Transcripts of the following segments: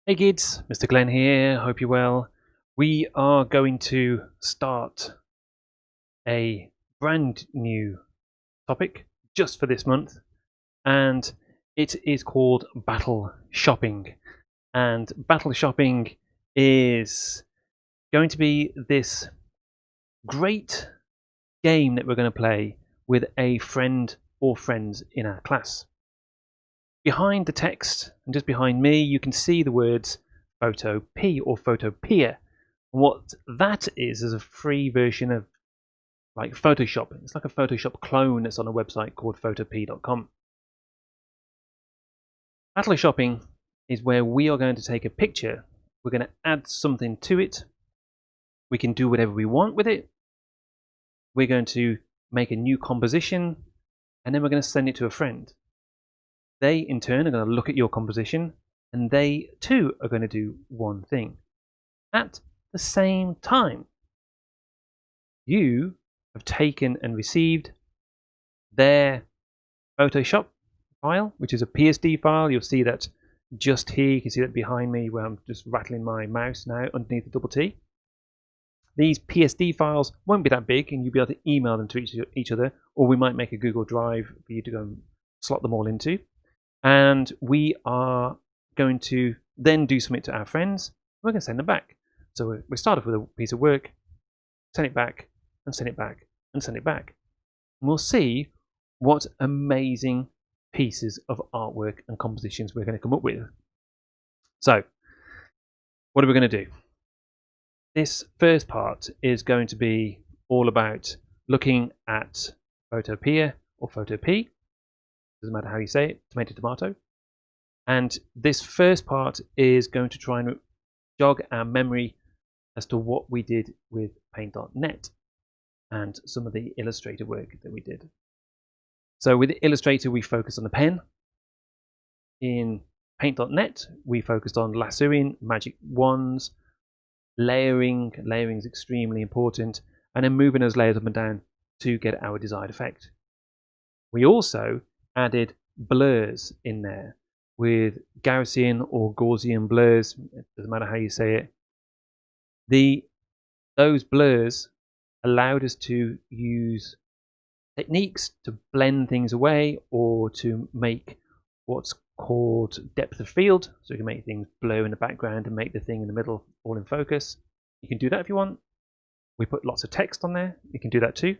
Hey kids, Mr. Glenn here, hope you're well. We are going to start a brand new topic just for this month, and it is called Battle Shopping. And Battle Shopping is going to be this great game that we're going to play with a friend or friends in our class. Behind the text, and just behind me, you can see the words Photopea or Photopea. And what that is a free version of like Photoshop. It's like a Photoshop clone that's on a website called photopea.com. Battle shopping is where we are going to take a picture, we're going to add something to it, we can do whatever we want with it, we're going to make a new composition, and then we're going to send it to a friend. They in turn are going to look at your composition, and they too are going to do one thing. At the same time, you have taken and received their Photoshop file, which is a PSD file. You'll see that just here. You can see that behind me where I'm just rattling my mouse now underneath the double T. These PSD files won't be that big, and you'll be able to email them to each other, or we might make a Google Drive for you to go and slot them all into. And we are going to then do something to our friends. We're going to send them back. So we start off with a piece of work, send it back, and send it back, and send it back. And we'll see what amazing pieces of artwork and compositions we're going to come up with. So, what are we going to do? This first part is going to be all about looking at Photopea or Photopea. Doesn't matter how you say it, tomato, tomato. And this first part is going to try and jog our memory as to what we did with Paint.net and some of the Illustrator work that we did. So with Illustrator, we focused on the pen. In Paint.net, we focused on lassoing, magic wands, layering. Layering is extremely important, and then moving those layers up and down to get our desired effect. We also added blurs in there with Gaussian or Gaussian blurs. It doesn't matter how you say it. Those blurs allowed us to use techniques to blend things away or to make what's called depth of field. So you can make things blur in the background and make the thing in the middle all in focus. You can do that if you want. We put lots of text on there. You can do that too.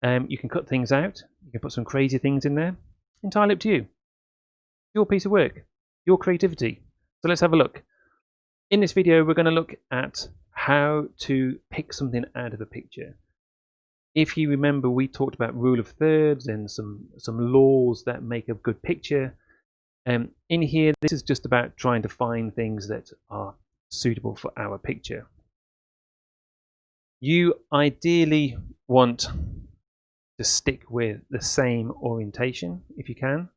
You can cut things out. You can put some crazy things in there. Entirely up to you. Your piece of work, your creativity. So let's have a look. In this video, we're going to look at how to pick something out of a picture. If you remember, we talked about rule of thirds and some laws that make a good picture. In here, this is just about trying to find things that are suitable for our picture. You ideally want to stick with the same orientation if you can.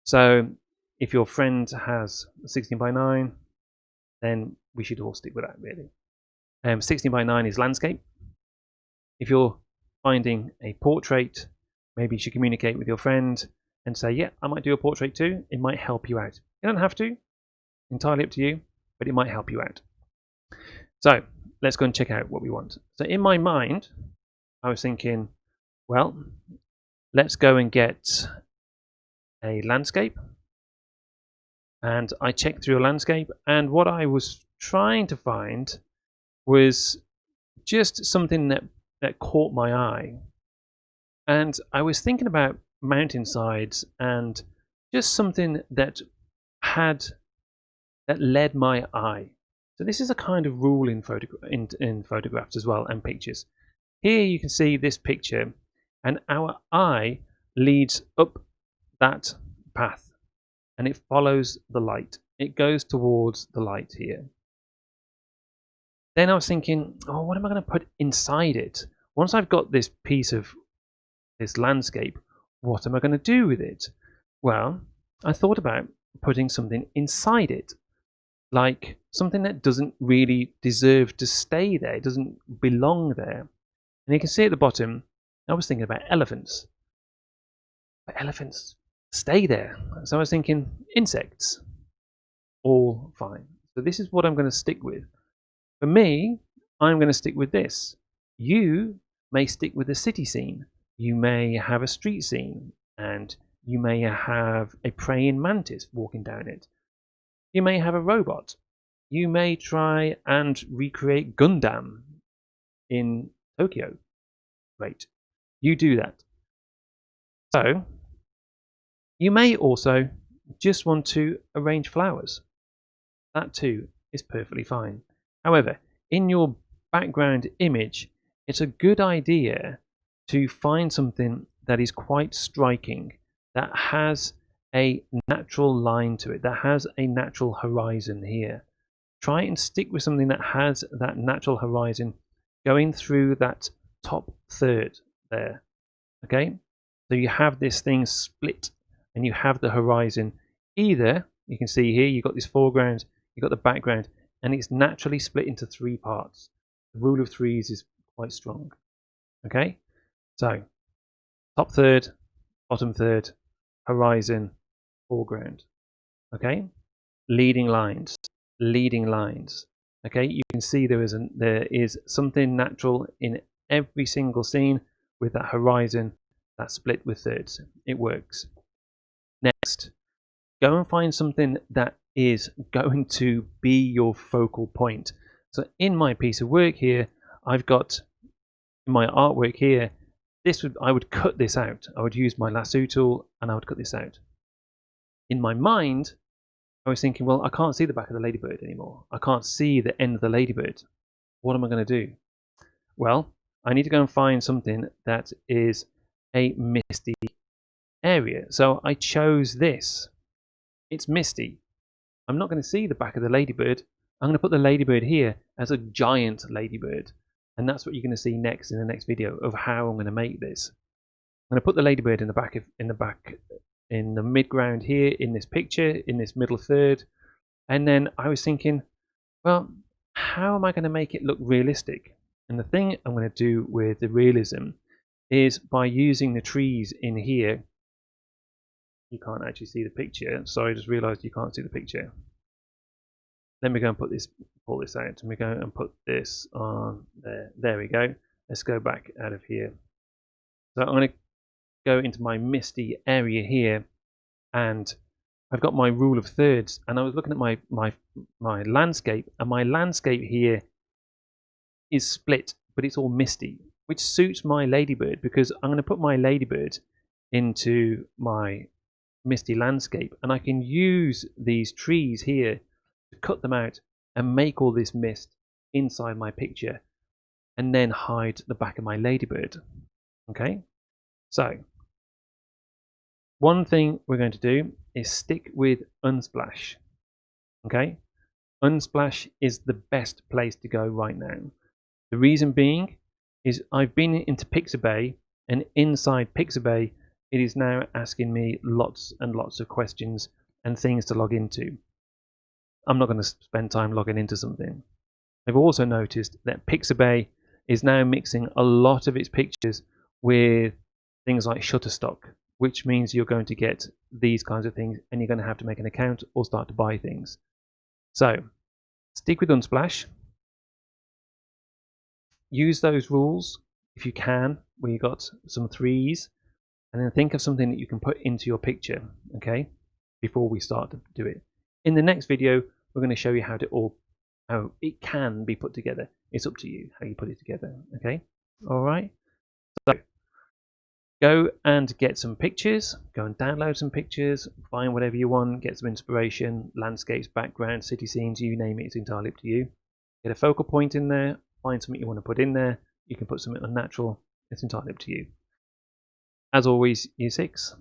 So if your friend has 16 by 9, then we should all stick with that really. 16 by 9 is landscape. If you're finding a portrait, maybe you should communicate with your friend and say, yeah, I might do a portrait too. It might help you out. You don't have to, entirely up to you, but it might help you out. So let's go and check out what we want. So in my mind, I was thinking, well, let's go and get a landscape. And I checked through a landscape, and what I was trying to find was just something that caught my eye. And I was thinking about mountainsides and just something that led my eye. So this is a kind of rule in photographs as well and pictures. Here you can see this picture, and our eye leads up that path and it follows the light. It goes towards the light here. Then I was thinking, oh, what am I going to put inside it? Once I've got this piece of this landscape, what am I going to do with it? Well, I thought about putting something inside it, like something that doesn't really deserve to stay there, it doesn't belong there. And you can see at the bottom, I was thinking about elephants. But elephants stay there. So I was thinking insects. all fine. So this is what I'm going to stick with. For me, I'm going to stick with this. You may stick with a city scene. You may have a street scene, and you may have a praying mantis walking down it. You may have a robot. You may try and recreate Gundam in Tokyo. Great. You do that. So, you may also just want to arrange flowers. That too is perfectly fine. However, in your background image, it's a good idea to find something that is quite striking, that has a natural line to it, that has a natural horizon here. Try and stick with something that has that natural horizon going through that top third there. Okay, so you have this thing split and you have the horizon. Either you can see here you've got this foreground, you've got the background, and it's naturally split into 3 parts. The rule of threes is quite strong. Okay, so top third, bottom third, horizon, foreground. Okay, leading lines. Okay, you can see there is something natural in every single scene with that horizon that's split with thirds. It works. Next, go and find something that is going to be your focal point. So in my piece of work here, I've got my artwork here. I would cut this out. I would use my lasso tool and I would cut this out. In my mind, I was thinking, well, I can't see the back of the ladybird anymore. I can't see the end of the ladybird. What am I going to do? Well, I need to go and find something that is a misty area. So I chose this. It's misty. I'm not going to see the back of the ladybird. I'm going to put the ladybird here as a giant ladybird. And that's what you're going to see next in the next video of how I'm going to make this. I'm going to put the ladybird in the midground here in this picture, in this middle third. And then I was thinking, well, how am I going to make it look realistic? And the thing I'm going to do with the realism is by using the trees in here. You can't actually see the picture. Sorry, I just realized you can't see the picture. Let me go and pull this out. Let me go and put this on there. There we go. Let's go back out of here. So I'm going to go into my misty area here, and I've got my rule of thirds, and I was looking at my landscape, and my landscape here is split, but it's all misty, which suits my ladybird because I'm going to put my ladybird into my misty landscape, and I can use these trees here to cut them out and make all this mist inside my picture and then hide the back of my ladybird. Okay, so one thing we're going to do is stick with Unsplash. Okay, Unsplash is the best place to go right now. The reason being is I've been into Pixabay, and inside Pixabay it is now asking me lots and lots of questions and things to log into. I'm not going to spend time logging into something. I've also noticed that Pixabay is now mixing a lot of its pictures with things like Shutterstock, which means you're going to get these kinds of things and you're going to have to make an account or start to buy things. So stick with Unsplash. Use those rules if you can, where you got some threes, and then think of something that you can put into your picture, okay, before we start to do it. In the next video, we're going to show you how it can be put together. It's up to you how you put it together, okay? All right. So go and get some pictures. Go and download some pictures. Find whatever you want. Get some inspiration, landscapes, background, city scenes. You name it. It's entirely up to you. Get a focal point in there. Find something you want to put in there. You can put something unnatural. It's entirely up to you. As always, year 6.